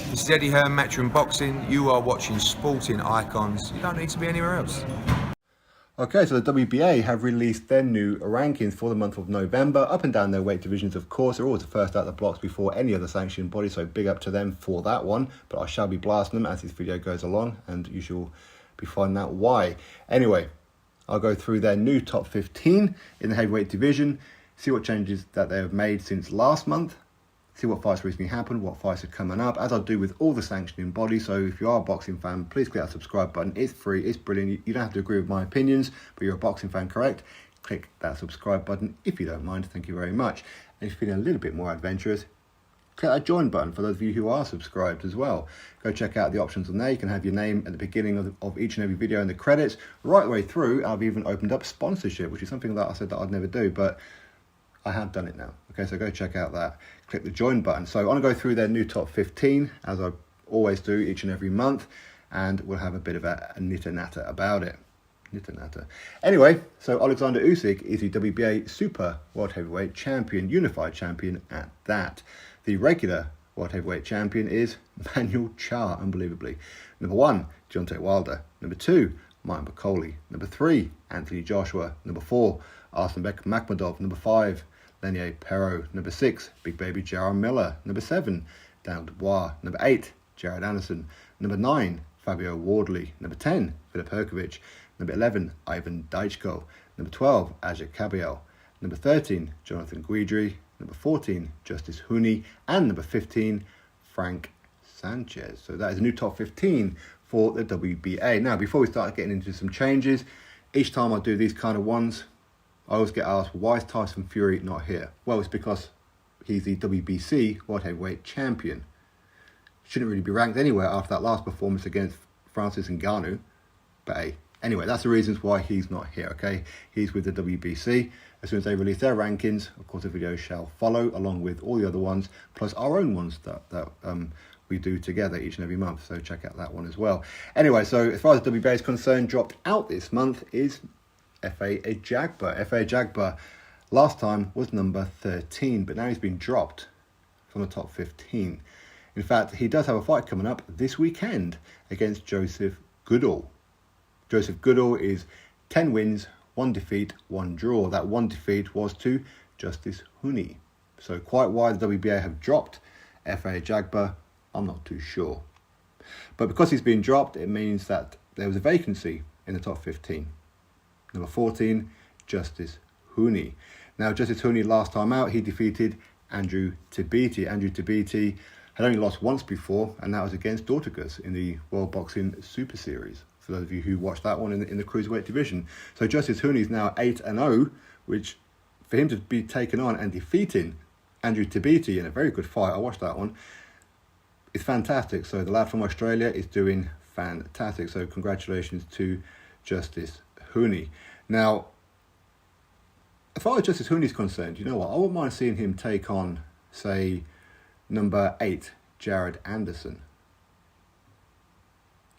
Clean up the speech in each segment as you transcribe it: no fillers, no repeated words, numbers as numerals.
This is Eddie Hearn, Matchroom Boxing. You are watching Sporting Icons. You don't need to be anywhere else. Okay, so the WBA have released their new rankings for the month of November, up and down their weight divisions, of course. They're always the first out the blocks before any other sanctioned body, so big up to them for that one. But I shall be blasting them as this video goes along, and you shall be finding out why. Anyway, I'll go through their new top 15 in the heavyweight division, see what changes that they have made since last month, see what fights recently happened, what fights are coming up, as I do with all the sanctioning bodies. So if you are a boxing fan, please click that subscribe button. It's free, it's brilliant. You don't have to agree with my opinions, but you're a boxing fan, correct? Click that subscribe button if you don't mind. Thank you very much. And if you're feeling a little bit more adventurous, click that join button for those of you who are subscribed as well. Go check out the options on there. You can have your name at the beginning of each and every video in the credits, right the way through. I've even opened up sponsorship, which is something that I said that I'd never do, but I have done it now. Okay, so go check out that. Click the join button. So I'm going to go through their new top 15, as I always do each and every month, and we'll have a bit of a nitter-natter about it. Nitter-natter. Anyway, so Oleksandr Usyk is the WBA Super World Heavyweight Champion, Unified Champion at that. The regular World Heavyweight Champion is Manuel Charr, unbelievably. Number 1, Deontay Wilder. Number 2, Bakole. Number 3, Anthony Joshua. Number 4, Arslanbek Makhmudov. Number 5, Lenier Perot. Number 6, Big Baby Jarrell Miller. Number 7, Daniel Dubois. Number 8, Jared Anderson. Number 9, Fabio Wardley. Number 10, Perkovich. Number 11, Ivan Daichko. Number 12, Ajak Kabiel. Number 13, Jonathan Guidry. Number 14, Justice Hooney. And number 15, Frank Sanchez. So that is a new top 15 for the WBA. Now, before we start getting into some changes, each time I do these kind of ones, I always get asked, why is Tyson Fury not here? Well, it's because he's the WBC World Heavyweight Champion. Shouldn't really be ranked anywhere after that last performance against Francis Ngannou. But hey, anyway, that's the reasons why he's not here, okay? He's with the WBC. As soon as they release their rankings, of course, the video shall follow, along with all the other ones, plus our own ones that we do together each and every month. So check out that one as well. Anyway, so as far as the WBA is concerned, dropped out this month is Fahjagar. Last time was number 13, but now he's been dropped from the top 15. In fact, he does have a fight coming up this weekend against Joseph Goodall. Joseph Goodall is 10 wins, 1 defeat, 1 draw. That 1 defeat was to Justice Hooney. So quite why the WBA have dropped Fahjagar, I'm not too sure. But because he's been dropped, it means that there was a vacancy in the top 15. Number 14, Justice Hooney. Now, Justice Hooney, last time out, he defeated Andrew Tabiti. Andrew Tabiti had only lost once before, and that was against Dortigas in the World Boxing Super Series, for those of you who watched that one in the Cruiserweight division. So Justice Hooney is now 8-0, which, for him to be taken on and defeating Andrew Tabiti in a very good fight, I watched that one, it's fantastic. So the lad from Australia is doing fantastic. So congratulations to Justice Hooney. Now, as far as Justice Hooney is concerned, you know what? I wouldn't mind seeing him take on, say, number 8, Jared Anderson.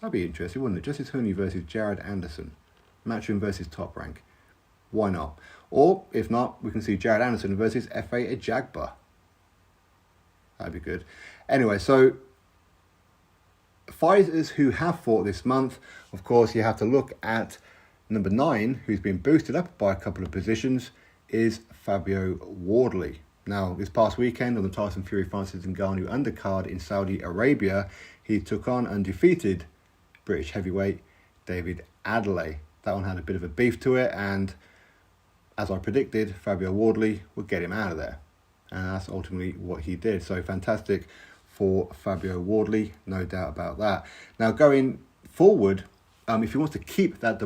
That'd be interesting, wouldn't it? Justice Hooney versus Jared Anderson. Matchroom versus Top Rank. Why not? Or, if not, we can see Jared Anderson versus Fahjagar. That'd be good. Anyway, so fighters who have fought this month, of course, you have to look at number 9, who's been boosted up by a couple of positions, is Fabio Wardley. Now, this past weekend on the Tyson Fury Francis Ngannou undercard in Saudi Arabia, he took on and defeated British heavyweight David Adelaide. That one had a bit of a beef to it, and as I predicted, Fabio Wardley would get him out of there. And that's ultimately what he did. So fantastic for Fabio Wardley, no doubt about that. Now, going forward, if he wants to keep that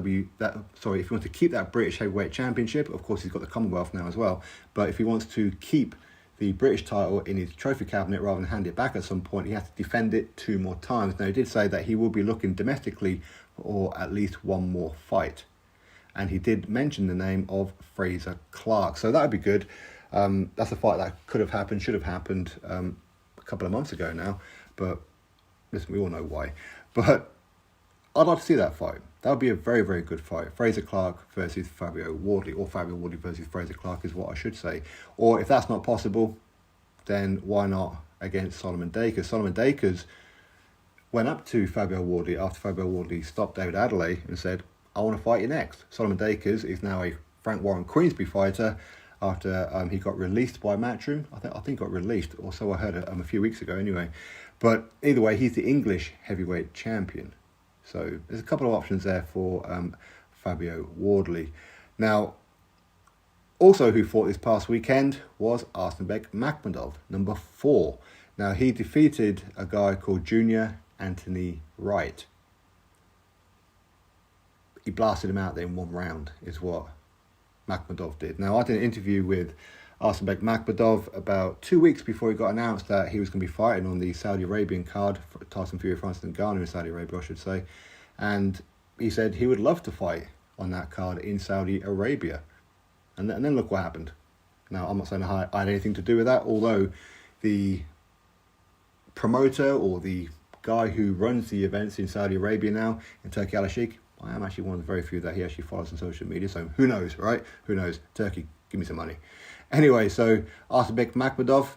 British Heavyweight Championship, of course he's got the Commonwealth now as well. But if he wants to keep the British title in his trophy cabinet rather than hand it back at some point, he has to defend it 2 more times. Now, he did say that he will be looking domestically for at least 1 more fight, and he did mention the name of Fraser Clark. So that would be good. That's a fight that could have happened, should have happened a couple of months ago now. But listen, we all know why. But I'd like to see that fight. That would be a very, very good fight. Fraser Clark versus Fabio Wardley, or Fabio Wardley versus Fraser Clark is what I should say. Or if that's not possible, then why not against Solomon Dakers? Solomon Dakers went up to Fabio Wardley after Fabio Wardley stopped David Adelaide and said, I want to fight you next. Solomon Dakers is now a Frank Warren Queensberry fighter after he got released by Matchroom. I think got released, or so I heard a few weeks ago anyway. But either way, he's the English heavyweight champion. So there's a couple of options there for Fabio Wardley. Now, also who fought this past weekend was Arslanbek Makhmudov, number 4. Now, he defeated a guy called Junior Anthony Wright. He blasted him out there in 1 round, is what Makhmudov did. Now, I did an interview with Arsenbek Makhmudov about 2 weeks before he got announced that he was going to be fighting on the Saudi Arabian card for Tyson Fury, Francis Ngannou in Saudi Arabia, I should say. And he said he would love to fight on that card in Saudi Arabia. And then look what happened. Now, I'm not saying I had anything to do with that, although the promoter or the guy who runs the events in Saudi Arabia now, in Turkey Al-Sheikh, I am actually one of the very few that he actually follows on social media, so who knows, right? Who knows? Turkey, give me some money. Anyway, so Arslanbek Makhmudov,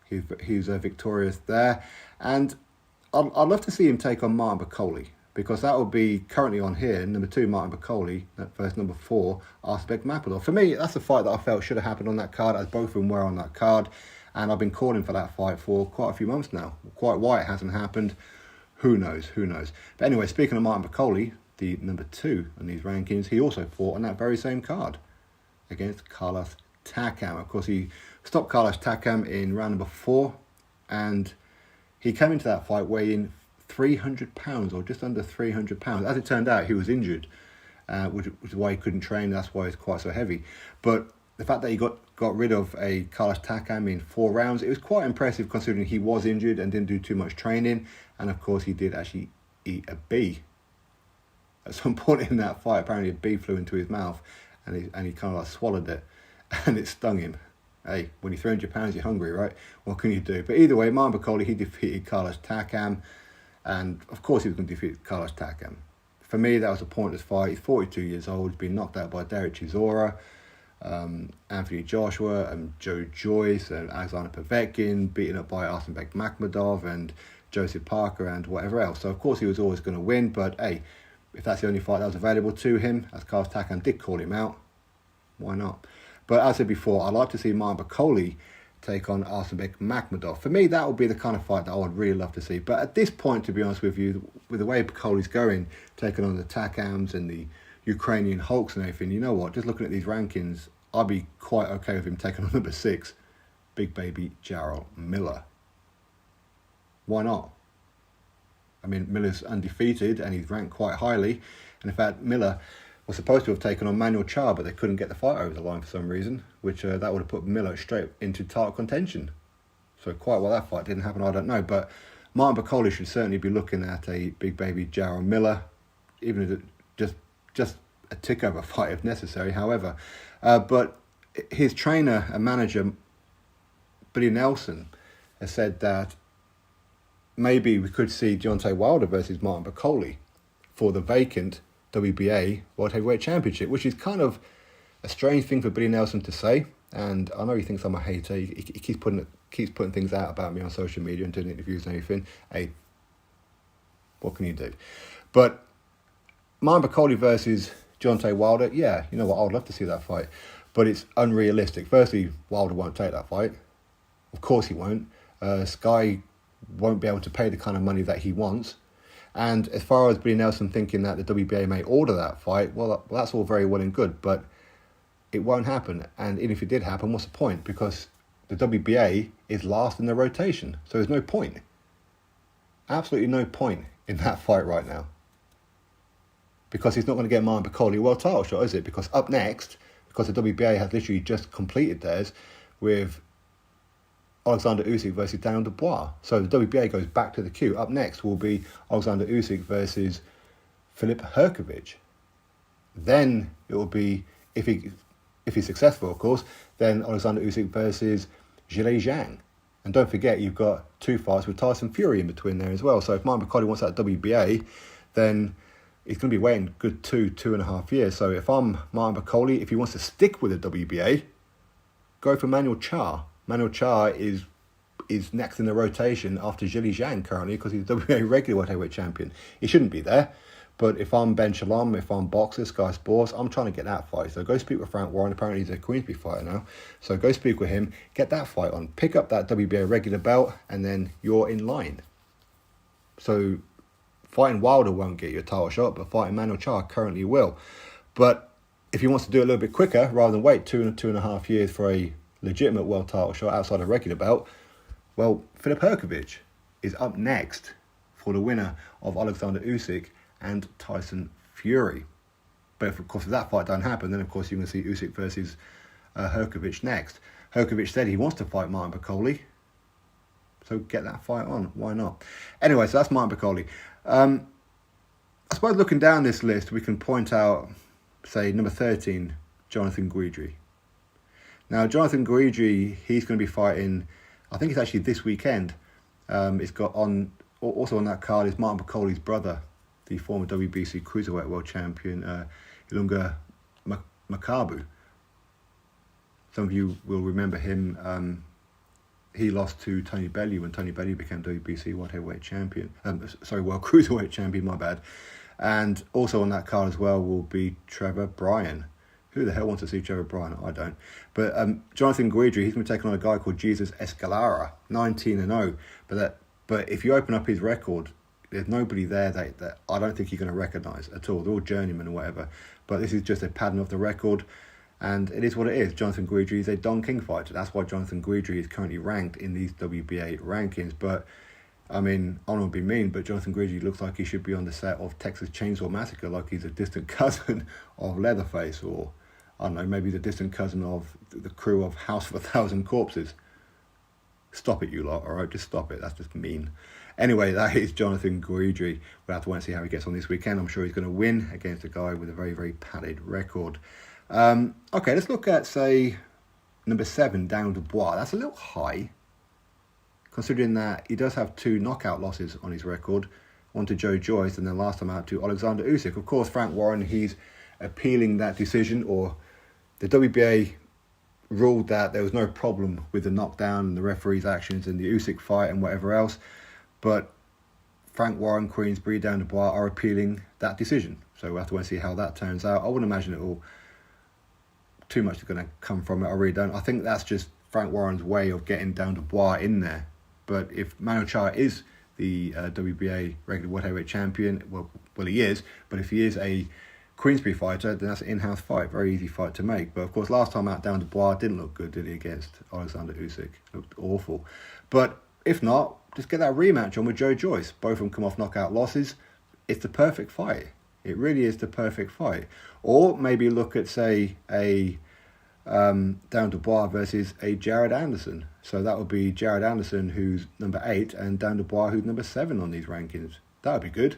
he's victorious there. And I'd love to see him take on Martin Bakole, because that would be currently on here, number 2, Martin Bakole, versus number 4, Arslanbek Makhmudov. For me, that's a fight that I felt should have happened on that card, as both of them were on that card. And I've been calling for that fight for quite a few months now. Quite why it hasn't happened, who knows. But anyway, speaking of Martin Bakole, the number 2 on these rankings, he also fought on that very same card against Carlos Takam. Of course, he stopped Carlos Takam in round number 4, and he came into that fight weighing 300 pounds, or just under 300 pounds. As it turned out, he was injured, which is why he couldn't train. That's why he's quite so heavy. But the fact that he got rid of a Carlos Takam in 4 rounds, it was quite impressive considering he was injured and didn't do too much training. And of course, he did actually eat a bee. At some point in that fight, apparently a bee flew into his mouth, and he kind of like swallowed it, and it stung him. Hey, when you're 300 pounds, you're hungry, right? What can you do? But either way, Martin Bakole, he defeated Carlos Takam, and of course he was going to defeat Carlos Takam. For me, that was a pointless fight. He's 42 years old. He's been knocked out by Derek Chisora, Anthony Joshua, and Joe Joyce, and Alexander Povetkin, beaten up by Arsenbek Makhmudov and Joseph Parker and whatever else. So of course he was always going to win, but hey, if that's the only fight that was available to him, as Carlos Takam did call him out, why not? But as I said before, I'd like to see Martin Bakole take on Arsenbek Makhmudov. For me, that would be the kind of fight that I would really love to see. But at this point, to be honest with you, with the way Bakole's going, taking on the Takams and the Ukrainian Hulks and everything, you know what? Just looking at these rankings, I'd be quite okay with him taking on number 6, Big Baby Jarrell Miller. Why not? I mean, Miller's undefeated and he's ranked quite highly. And in fact, Miller was supposed to have taken on Manuel Charr, but they couldn't get the fight over the line for some reason, which that would have put Miller straight into title contention. So quite why that fight didn't happen, I don't know. But Martin Bakole should certainly be looking at a Big Baby Jarrell Miller, even if it's just a tick over fight if necessary, however. But his trainer and manager, Billy Nelson, has said that maybe we could see Deontay Wilder versus Martin Bakole for the vacant WBA World Heavyweight Championship, which is kind of a strange thing for Billy Nelson to say. And I know he thinks I'm a hater. He keeps putting things out about me on social media and doing interviews and everything. Hey, what can you do? But Martin Bakole versus Deontay Wilder, yeah, you know what, I would love to see that fight. But it's unrealistic. Firstly, Wilder won't take that fight. Of course he won't. Sky won't be able to pay the kind of money that he wants. And as far as Billy Nelson thinking that the WBA may order that fight, well, that's all very well and good, but it won't happen. And even if it did happen, what's the point? Because the WBA is last in the rotation, so there's no point. Absolutely no point in that fight right now. Because he's not going to get Martin Bakole a world title shot, is it? Because up next, because the WBA has literally just completed theirs with Oleksandr Usyk versus Daniel Dubois. So the WBA goes back to the queue. Up next will be Oleksandr Usyk versus Filip Hrgovic. Then it will be, if he's successful, of course, then Oleksandr Usyk versus Zhilei Zhang. And don't forget, you've got 2 fights with Tyson Fury in between there as well. So if Martin Bakole wants that WBA, then he's going to be waiting a good 2.5 years. So if I'm Martin Bakole, if he wants to stick with the WBA, go for Manuel Charr. Manuel Charr is is next in the rotation after Zhili Zhang currently because he's the WBA regular world heavyweight champion. He shouldn't be there. But if I'm Ben Shalom, if I'm Boxer, Sky Sports, I'm trying to get that fight. So go speak with Frank Warren. Apparently he's a Queensberry fighter now. So go speak with him, get that fight on, pick up that WBA regular belt, and then you're in line. So fighting Wilder won't get you a title shot, but fighting Manuel Charr currently will. But if he wants to do it a little bit quicker, rather than wait 2.5 years for a legitimate world title shot outside a regular belt, well, Perkovich is up next for the winner of Oleksandr Usyk and Tyson Fury. But if, of course, if that fight doesn't happen, then of course you're going to see Usyk versus Perkovich next. Perkovich said he wants to fight Martin Bakole, so get that fight on. Why not? Anyway, so that's Martin Bakole. I suppose looking down this list, we can point out, say, number 13, Jonathan Guidry. Now, Jonathan Guidry, he's going to be fighting, I think it's actually this weekend. It's got on, also on that card is Martin Bakole's brother, the former WBC Cruiserweight World Champion, Ilunga Makabu. Some of you will remember him. He lost to Tony Bellew when Tony Bellew became WBC World Heavyweight Champion. World Cruiserweight Champion, my bad. And also on that card as well will be Trevor Bryan. Who the hell wants to see Trevor Bryan? I don't. But Jonathan Guidry, he's going to take on a guy called Jesus Escalara, 19-0. But if you open up his record, there's nobody there that I don't think you're going to recognise at all. They're all journeymen or whatever. But this is just a pattern of the record. And it is what it is. Jonathan Guidry is a Don King fighter. That's why Jonathan Guidry is currently ranked in these WBA rankings. But, I mean, I don't want to be mean, but Jonathan Guidry looks like he should be on the set of Texas Chainsaw Massacre, like he's a distant cousin of Leatherface, or, I don't know, maybe the distant cousin of the crew of House of 1,000 Corpses. Stop it, you lot, all right? Just stop it. That's just mean. Anyway, that is Jonathan Guidry. We'll have to wait and see how he gets on this weekend. I'm sure he's going to win against a guy with a very, very padded record. Okay, let's look at, say, number 7, Daniel Dubois. That's a little high, considering that he does have 2 knockout losses on his record. One to Joe Joyce, and then last time out to Oleksandr Usyk. Of course, Frank Warren, he's appealing that decision, or the WBA ruled that there was no problem with the knockdown and the referee's actions in the Usyk fight and whatever else. But Frank Warren, Queensberry, Dan Dubois are appealing that decision. So we'll have to wait and see how that turns out. I wouldn't imagine it will too much is going to come from it. I really don't. I think that's just Frank Warren's way of getting Dan Dubois in there. But if Manuel Charr is the WBA regular world heavyweight champion, well, he is. But if he is a Queensberry fighter, then that's an in-house fight. Very easy fight to make. But of course, last time out, Dan Dubois didn't look good, did he, against Oleksandr Usyk? Looked awful. But if not, just get that rematch on with Joe Joyce. Both of them come off knockout losses. It's the perfect fight. It really is the perfect fight. Or maybe look at, say, a Dan Dubois versus a Jared Anderson. So that would be Jared Anderson, who's number 8, and Dan Dubois, who's number 7 on these rankings. That would be good.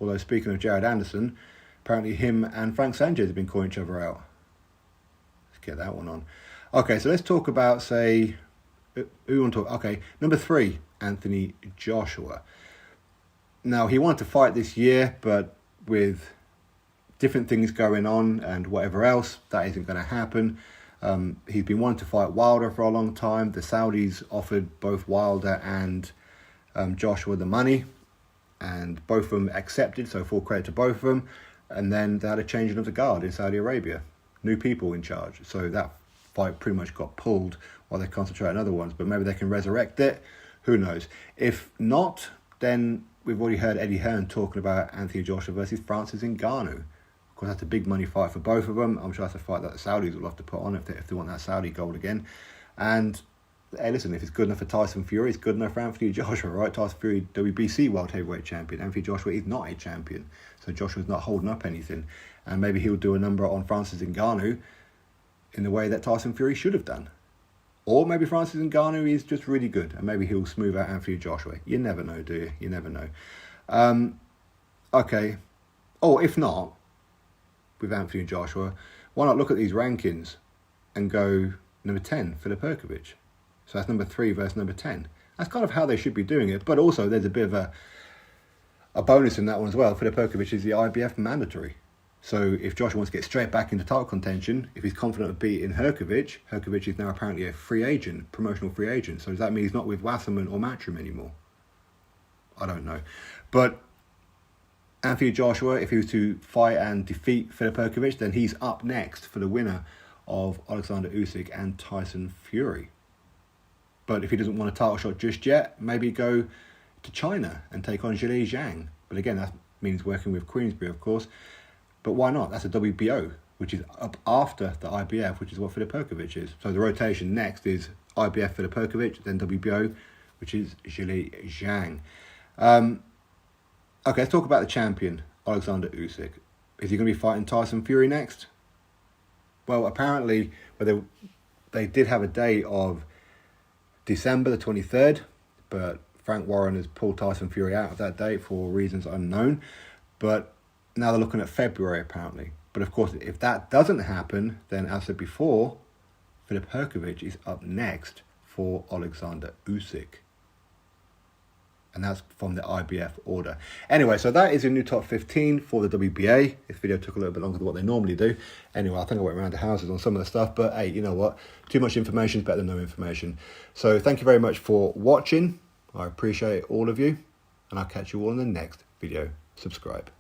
Although, speaking of Jared Anderson, apparently him and Frank Sanchez have been calling each other out. Let's get that one on. Okay, so let's talk about, say, who you want to talk? Okay, number 3, Anthony Joshua. Now, he wanted to fight this year, but with different things going on and whatever else, that isn't going to happen. He's been wanting to fight Wilder for a long time. The Saudis offered both Wilder and Joshua the money, and both of them accepted, so full credit to both of them. And then they had a changing of the guard in Saudi Arabia. New people in charge. So that fight pretty much got pulled while they concentrate on other ones. But maybe they can resurrect it. Who knows? If not, then we've already heard Eddie Hearn talking about Anthony Joshua versus Francis Ngannou. Of course, that's a big money fight for both of them. I'm sure that's a fight that the Saudis will have to put on if they want that Saudi gold again. And hey, listen, if it's good enough for Tyson Fury, it's good enough for Anthony Joshua, right? Tyson Fury, WBC World Heavyweight Champion. Anthony Joshua is not a champion. So Joshua's not holding up anything. And maybe he'll do a number on Francis Ngannou in the way that Tyson Fury should have done. Or maybe Francis Ngannou is just really good, and maybe he'll smooth out Anthony Joshua. You never know, do you? You never know. Okay. Or if not, with Anthony Joshua, why not look at these rankings and go number 10, Perkovich. So that's number 3 versus number 10. That's kind of how they should be doing it. But also there's a bit of a bonus in that one as well. Perkovich is the IBF mandatory. So if Joshua wants to get straight back into title contention, if he's confident of beating Perkovich is now apparently a free agent, promotional free agent. So does that mean he's not with Wasserman or Matchroom anymore? I don't know. But Anthony Joshua, if he was to fight and defeat Filip Perkovich, then he's up next for the winner of Oleksandr Usyk and Tyson Fury. But if he doesn't want a title shot just yet, maybe go to China and take on Zhilei Zhang. But again, that means working with Queensberry, of course. But why not? That's a WBO, which is up after the IBF, which is what Filip Perkovich is. So the rotation next is IBF Filip Perkovich, then WBO, which is Zhilei Zhang. Okay, let's talk about the champion, Oleksandr Usyk. Is he going to be fighting Tyson Fury next? Well, apparently, they did have a date of December the 23rd, but Frank Warren has pulled Tyson Fury out of that date for reasons unknown. But now they're looking at February, apparently. But of course, if that doesn't happen, then as I said before, Filip Perkovich is up next for Oleksandr Usyk. And that's from the IBF order. Anyway, so that is your new top 15 for the WBA. This video took a little bit longer than what they normally do. Anyway, I think I went around the houses on some of the stuff. But hey, you know what? Too much information is better than no information. So thank you very much for watching. I appreciate all of you. And I'll catch you all in the next video. Subscribe.